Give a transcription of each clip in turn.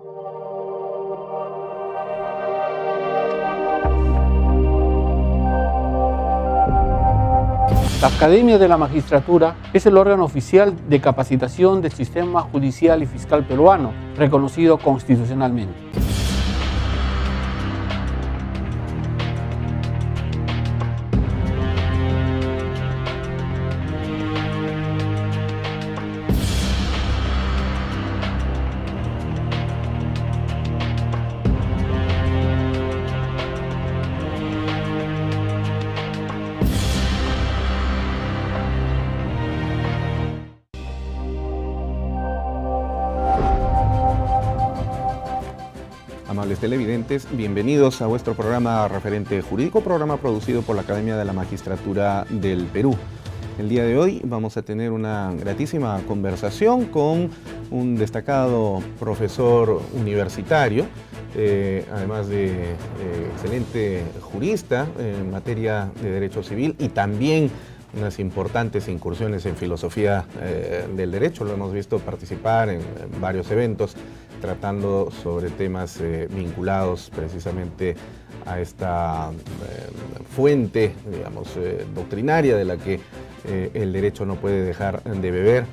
La Academia de la Magistratura es el órgano oficial de capacitación del sistema judicial y fiscal peruano, reconocido constitucionalmente. Amables televidentes, bienvenidos a vuestro programa Referente Jurídico, programa producido por la Academia de la Magistratura del Perú. El día de hoy vamos a tener una gratísima conversación con un destacado profesor universitario, además de excelente jurista en materia de derecho civil y también unas importantes incursiones en filosofía del derecho. Lo hemos visto participar en varios eventos tratando sobre temas vinculados precisamente a esta fuente, digamos, doctrinaria de la que el derecho no puede dejar de beber,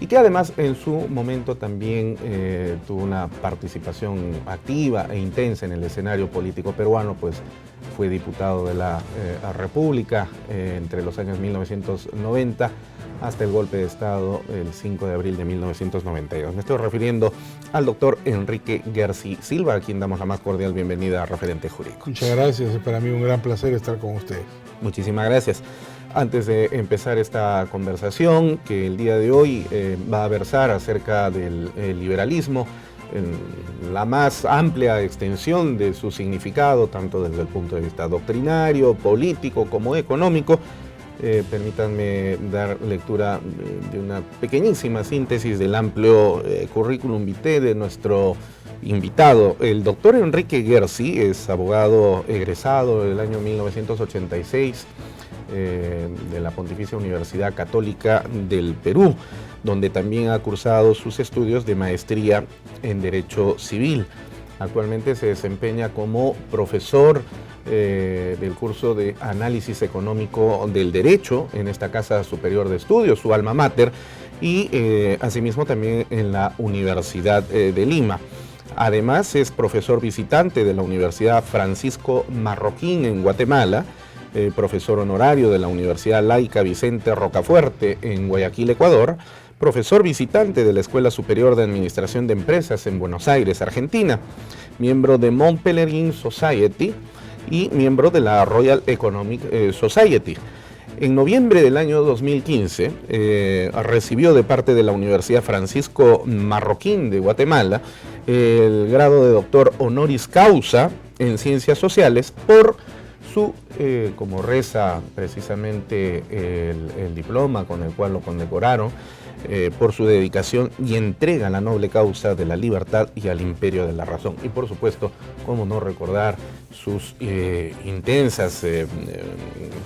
y que además en su momento también tuvo una participación activa e intensa en el escenario político peruano, pues fue diputado de la República entre los años 1990 hasta el golpe de Estado el 5 de abril de 1992. Me estoy refiriendo al doctor Enrique Guerci Silva, a quien damos la más cordial bienvenida a Referente Jurídico. Muchas gracias, es para mí un gran placer estar con ustedes. Muchísimas gracias. Antes de empezar esta conversación, que el día de hoy va a versar acerca del liberalismo, en la más amplia extensión de su significado, tanto desde el punto de vista doctrinario, político como económico, permítanme dar lectura de una pequeñísima síntesis del amplio currículum vitae de nuestro invitado. El doctor Enrique Guerci es abogado egresado del año 1986 de la Pontificia Universidad Católica del Perú, donde también ha cursado sus estudios de maestría en Derecho Civil. Actualmente se desempeña como profesor del curso de Análisis Económico del Derecho en esta Casa Superior de Estudios, su alma mater, y asimismo también en la Universidad de Lima. Además es profesor visitante de la Universidad Francisco Marroquín en Guatemala, profesor honorario de la Universidad Laica Vicente Rocafuerte en Guayaquil, Ecuador, profesor visitante de la Escuela Superior de Administración de Empresas en Buenos Aires, Argentina, miembro de Mont Pelerin Society y miembro de la Royal Economic Society. En noviembre del año 2015 recibió de parte de la Universidad Francisco Marroquín de Guatemala el grado de doctor honoris causa en Ciencias Sociales por su, como reza precisamente el diploma con el cual lo condecoraron, por su dedicación y entrega a la noble causa de la libertad y al imperio de la razón. Y por supuesto, cómo no recordar sus intensas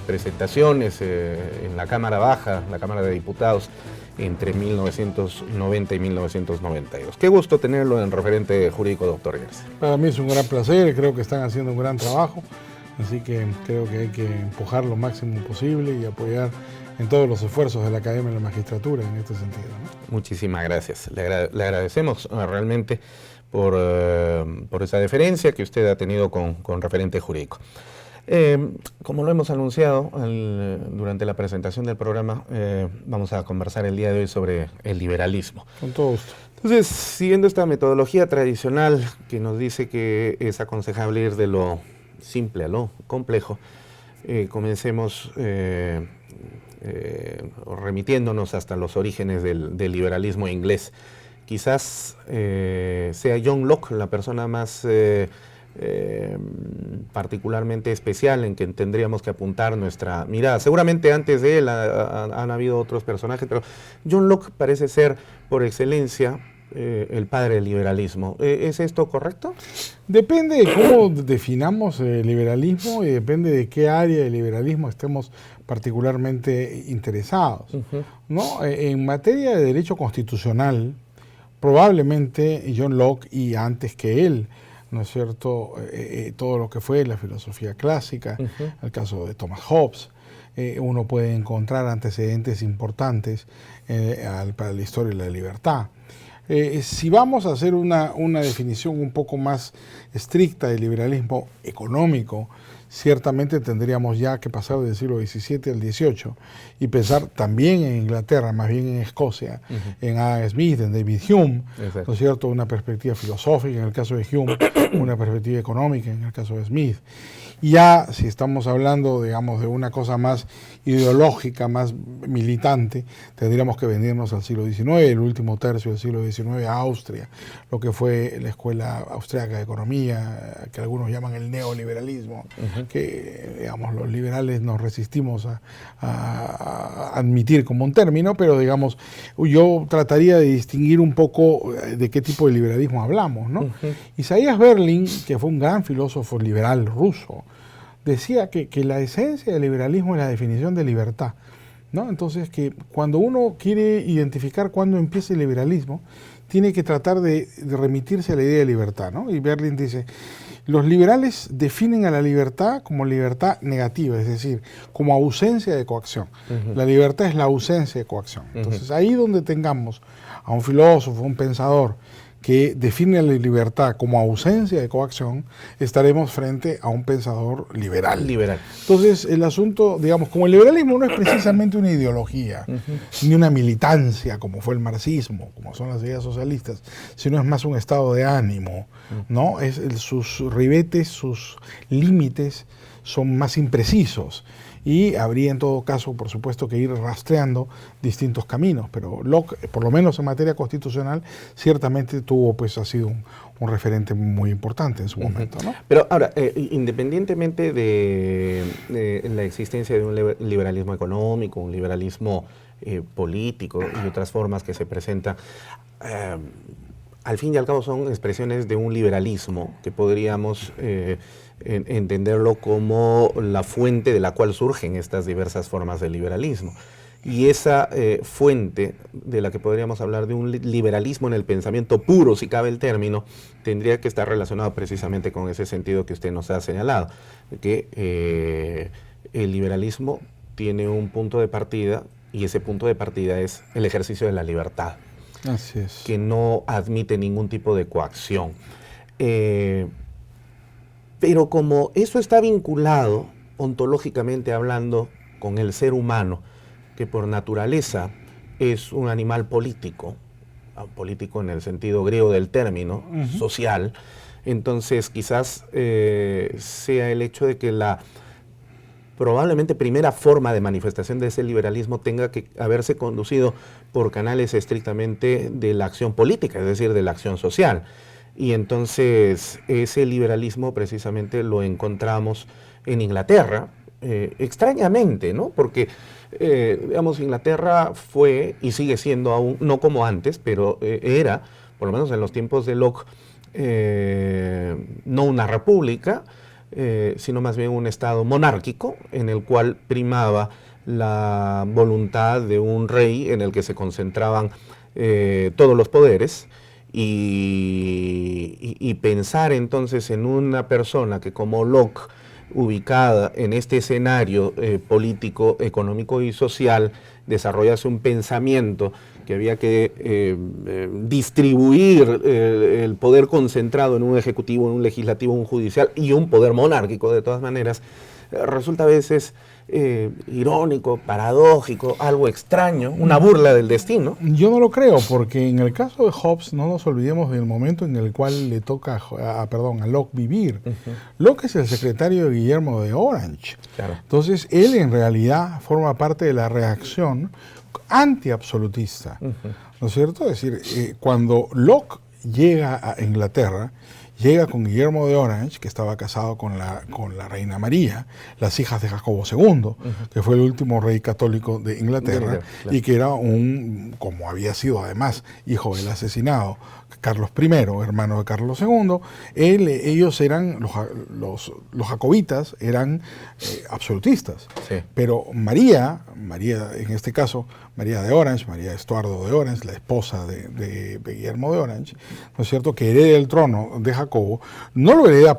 presentaciones en la Cámara Baja, la Cámara de Diputados, entre 1990 y 1992. Qué gusto tenerlo en Referente Jurídico, doctor Guerci. Para mí es un gran placer, creo que están haciendo un gran trabajo, así que creo que hay que empujar lo máximo posible y apoyar en todos los esfuerzos de la Academia de la Magistratura en este sentido, ¿no? Muchísimas gracias. Le agradecemos realmente por esa deferencia que usted ha tenido con Referente Jurídico. Como lo hemos anunciado durante la presentación del programa, vamos a conversar el día de hoy sobre el liberalismo. Con todo gusto. Entonces, siguiendo esta metodología tradicional que nos dice que es aconsejable ir de lo simple a lo complejo, comencemos remitiéndonos hasta los orígenes del liberalismo inglés. Quizás sea John Locke la persona más particularmente especial en que tendríamos que apuntar nuestra mirada. Seguramente antes de él han habido otros personajes, pero John Locke parece ser por excelencia el padre del liberalismo. ¿Es esto correcto? Depende de cómo definamos el liberalismo y depende de qué área del liberalismo estemos particularmente interesados, ¿no? En materia de derecho constitucional, probablemente John Locke y antes que él, ¿no es cierto? Todo lo que fue la filosofía clásica, el caso de Thomas Hobbes, uno puede encontrar antecedentes importantes para la historia de la libertad. Si vamos a hacer una definición un poco más estricta del liberalismo económico, ciertamente tendríamos ya que pasar del siglo XVII al XVIII y pensar también en Inglaterra, más bien en Escocia, en Adam Smith, en David Hume, ¿no es cierto? Una perspectiva filosófica en el caso de Hume, una perspectiva económica en el caso de Smith. Y ya si estamos hablando, digamos, de una cosa más ideológica, más militante, tendríamos que venirnos al siglo XIX, el último tercio del siglo XIX, a Austria, lo que fue la Escuela Austriaca de Economía, que algunos llaman el neoliberalismo, que, digamos, los liberales nos resistimos a admitir como un término, pero, digamos, yo trataría de distinguir un poco de qué tipo de liberalismo hablamos, ¿no? Isaiah Berlin, que fue un gran filósofo liberal ruso, decía que la esencia del liberalismo es la definición de libertad, ¿no? Entonces, que cuando uno quiere identificar cuándo empieza el liberalismo, tiene que tratar de remitirse a la idea de libertad, ¿no? Y Berlin dice, los liberales definen a la libertad como libertad negativa, es decir, como ausencia de coacción. La libertad es la ausencia de coacción. Entonces, ahí donde tengamos a un filósofo, un pensador, que define la libertad como ausencia de coacción, estaremos frente a un pensador liberal. Entonces, el asunto, digamos, como el liberalismo no es precisamente una ideología, ni una militancia, como fue el marxismo, como son las ideas socialistas, sino es más un estado de ánimo, ¿no? Sus ribetes, sus límites son más imprecisos. Y habría en todo caso, por supuesto, que ir rastreando distintos caminos, pero Locke, por lo menos en materia constitucional, ciertamente ha sido un referente muy importante en su momento, ¿no? Pero ahora, independientemente de la existencia de un liberalismo económico, un liberalismo político y otras formas que se presentan, al fin y al cabo son expresiones de un liberalismo que podríamos entenderlo como la fuente de la cual surgen estas diversas formas de liberalismo. Y esa fuente de la que podríamos hablar de un liberalismo en el pensamiento puro, si cabe el término, tendría que estar relacionado precisamente con ese sentido que usted nos ha señalado, que el liberalismo tiene un punto de partida y ese punto de partida es el ejercicio de la libertad. Así es. Que no admite ningún tipo de coacción. Pero como eso está vinculado, ontológicamente hablando, con el ser humano, que por naturaleza es un animal político en el sentido griego del término, social, entonces quizás sea el hecho de que la probablemente primera forma de manifestación de ese liberalismo tenga que haberse conducido por canales estrictamente de la acción política, es decir, de la acción social. Y entonces ese liberalismo precisamente lo encontramos en Inglaterra, extrañamente, ¿no? Porque, digamos, Inglaterra fue y sigue siendo aún, no como antes, pero era, por lo menos en los tiempos de Locke, no una república, sino más bien un estado monárquico en el cual primaba la voluntad de un rey en el que se concentraban todos los poderes. Y pensar entonces en una persona que como Locke, ubicada en este escenario político, económico y social, desarrollase un pensamiento que había que distribuir el poder concentrado en un ejecutivo, en un legislativo, en un judicial y un poder monárquico de todas maneras, resulta a veces irónico, paradójico, algo extraño, una burla del destino. Yo no lo creo, porque en el caso de Hobbes no nos olvidemos del momento en el cual le toca a Locke vivir. Locke es el secretario de Guillermo de Orange. Claro. Entonces, él en realidad forma parte de la reacción antiabsolutista, ¿no es cierto? Es decir, cuando Locke llega a Inglaterra, llega con Guillermo de Orange, que estaba casado con la reina María, las hijas de Jacobo II, que fue el último rey católico de Inglaterra, claro. y que era como había sido además hijo del asesinado Carlos I, hermano de Carlos II, ellos eran, los jacobitas eran absolutistas. Sí. Pero María, en este caso, María de Orange, María Estuardo de Orange, la esposa de Guillermo de Orange, ¿no es cierto?, que hereda el trono de Jacobo, no lo hereda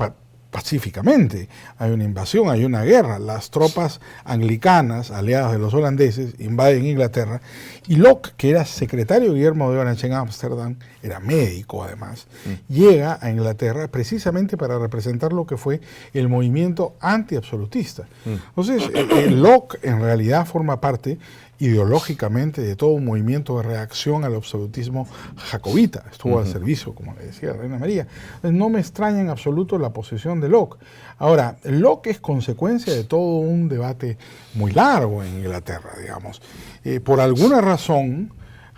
pacíficamente. Hay una invasión, hay una guerra. Las tropas anglicanas, aliadas de los holandeses, invaden Inglaterra. Y Locke, que era secretario de Guillermo de Orange en Ámsterdam, era médico además, llega a Inglaterra precisamente para representar lo que fue el movimiento antiabsolutista. Entonces, Locke en realidad forma parte ideológicamente de todo un movimiento de reacción al absolutismo jacobita. Estuvo al servicio, como le decía Reina María. Entonces, no me extraña en absoluto la posición de Locke. Ahora, Locke es consecuencia de todo un debate muy largo en Inglaterra, digamos. Por alguna razón,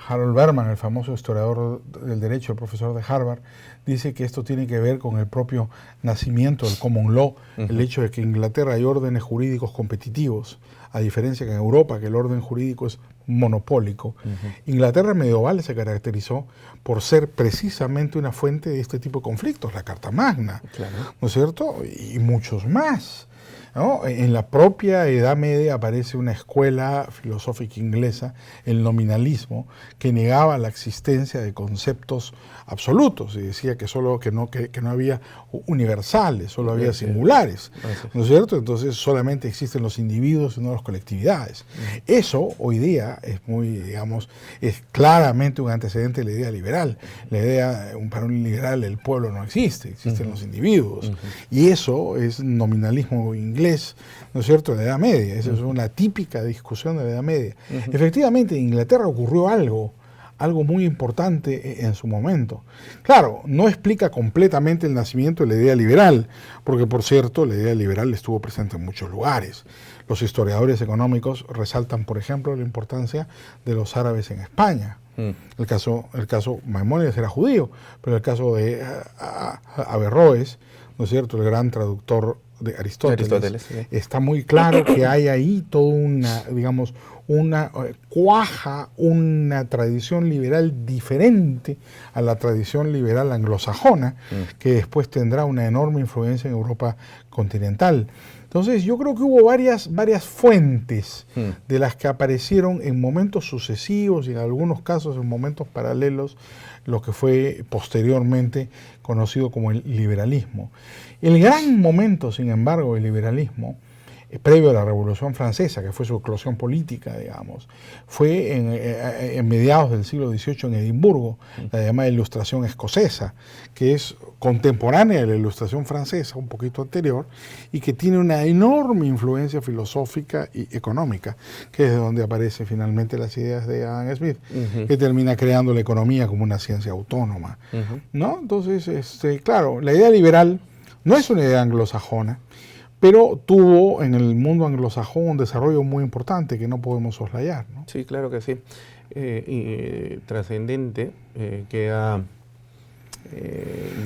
Harold Berman, el famoso historiador del derecho, el profesor de Harvard, dice que esto tiene que ver con el propio nacimiento del common law, el hecho de que en Inglaterra hay órdenes jurídicos competitivos, a diferencia que en Europa, que el orden jurídico es monopólico. Inglaterra medieval se caracterizó por ser precisamente una fuente de este tipo de conflictos, la Carta Magna, ¿no es cierto? Y muchos más, ¿no? En la propia Edad Media aparece una escuela filosófica inglesa, el nominalismo, que negaba la existencia de conceptos absolutos y decía que no había universales, solo había singulares, ¿no es cierto? Entonces solamente existen los individuos y no las colectividades. Eso hoy día es muy, digamos, es claramente un antecedente de la idea liberal. La idea, para un liberal, el pueblo no existe, existen los individuos. Y eso es nominalismo inglés, ¿no es cierto?, de la Edad Media. Esa es una típica discusión de la Edad Media. Efectivamente, en Inglaterra ocurrió algo muy importante en su momento. Claro, no explica completamente el nacimiento de la idea liberal, porque por cierto, la idea liberal estuvo presente en muchos lugares. Los historiadores económicos resaltan, por ejemplo, la importancia de los árabes en España. El caso Maimónides era judío, pero el caso de Averroes, ¿no es cierto?, el gran traductor de Aristóteles, sí. Está muy claro que hay ahí toda una, digamos, una tradición liberal diferente a la tradición liberal anglosajona, que después tendrá una enorme influencia en Europa continental. Entonces yo creo que hubo varias fuentes de las que aparecieron en momentos sucesivos y en algunos casos en momentos paralelos lo que fue posteriormente conocido como el liberalismo. El gran momento, sin embargo, del liberalismo, previo a la Revolución Francesa, que fue su eclosión política, digamos, fue en mediados del siglo XVIII en Edimburgo, la llamada Ilustración escocesa, que es contemporánea de la Ilustración francesa, un poquito anterior, y que tiene una enorme influencia filosófica y económica, que es de donde aparecen finalmente las ideas de Adam Smith, que termina creando la economía como una ciencia autónoma, ¿no? Entonces, claro, la idea liberal no es una idea anglosajona, pero tuvo en el mundo anglosajón un desarrollo muy importante que no podemos soslayar, ¿no? Sí, claro que sí. Y trascendente, que ha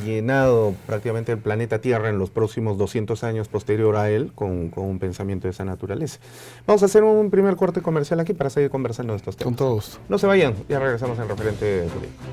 llenado prácticamente el planeta Tierra en los próximos 200 años posterior a él con un pensamiento de esa naturaleza. Vamos a hacer un primer corte comercial aquí para seguir conversando de estos temas. Con todo gusto. No se vayan, ya regresamos en Referente Jurídico.